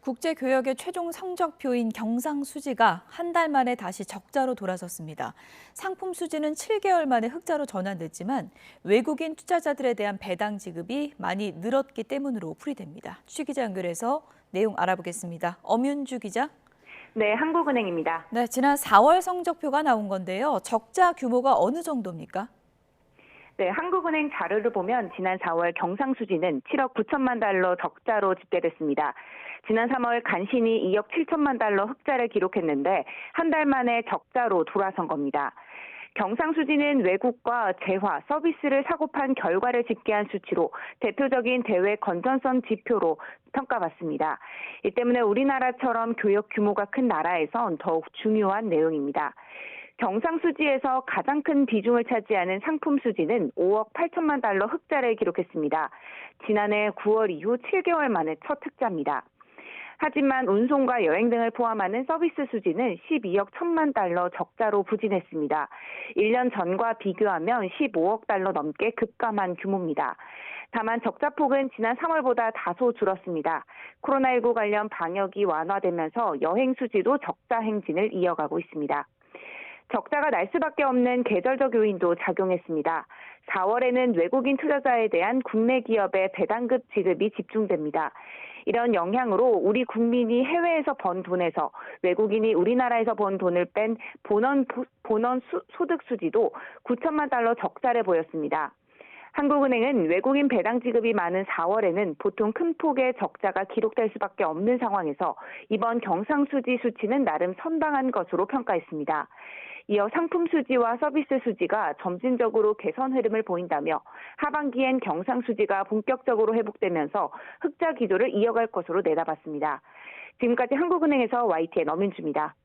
국제교역의 최종 성적표인 경상수지가 한 달 만에 다시 적자로 돌아섰습니다. 상품 수지는 7개월 만에 흑자로 전환됐지만 외국인 투자자들에 대한 배당 지급이 많이 늘었기 때문으로 풀이됩니다. 취 기자 연결해서 내용 알아보겠습니다. 엄윤주 기자. 네, 한국은행입니다. 네, 지난 4월 성적표가 나온 건데요. 적자 규모가 어느 정도입니까? 네, 한국은행 자료를 보면 지난 4월 경상수지는 7억 9천만 달러 적자로 집계됐습니다. 지난 3월 간신히 2억 7천만 달러 흑자를 기록했는데 한 달 만에 적자로 돌아선 겁니다. 경상수지는 외국과 재화, 서비스를 사고 판 결과를 집계한 수치로 대표적인 대외 건전성 지표로 평가받습니다. 이 때문에 우리나라처럼 교역 규모가 큰 나라에선 더욱 중요한 내용입니다. 경상수지에서 가장 큰 비중을 차지하는 상품수지는 5억 8천만 달러 흑자를 기록했습니다. 지난해 9월 이후 7개월 만에 첫 흑자입니다. 하지만 운송과 여행 등을 포함하는 서비스 수지는 12억 1천만 달러 적자로 부진했습니다. 1년 전과 비교하면 15억 달러 넘게 급감한 규모입니다. 다만 적자폭은 지난 3월보다 다소 줄었습니다. 코로나19 관련 방역이 완화되면서 여행 수지도 적자 행진을 이어가고 있습니다. 적자가 날 수밖에 없는 계절적 요인도 작용했습니다. 4월에는 외국인 투자자에 대한 국내 기업의 배당급 지급이 집중됩니다. 이런 영향으로 우리 국민이 해외에서 번 돈에서 외국인이 우리나라에서 번 돈을 뺀 본원 소득 수지도 9천만 달러 적자를 보였습니다. 한국은행은 외국인 배당 지급이 많은 4월에는 보통 큰 폭의 적자가 기록될 수밖에 없는 상황에서 이번 경상수지 수치는 나름 선방한 것으로 평가했습니다. 이어 상품 수지와 서비스 수지가 점진적으로 개선 흐름을 보인다며 하반기엔 경상수지가 본격적으로 회복되면서 흑자 기조를 이어갈 것으로 내다봤습니다. 지금까지 한국은행에서 YTN 엄윤주입니다.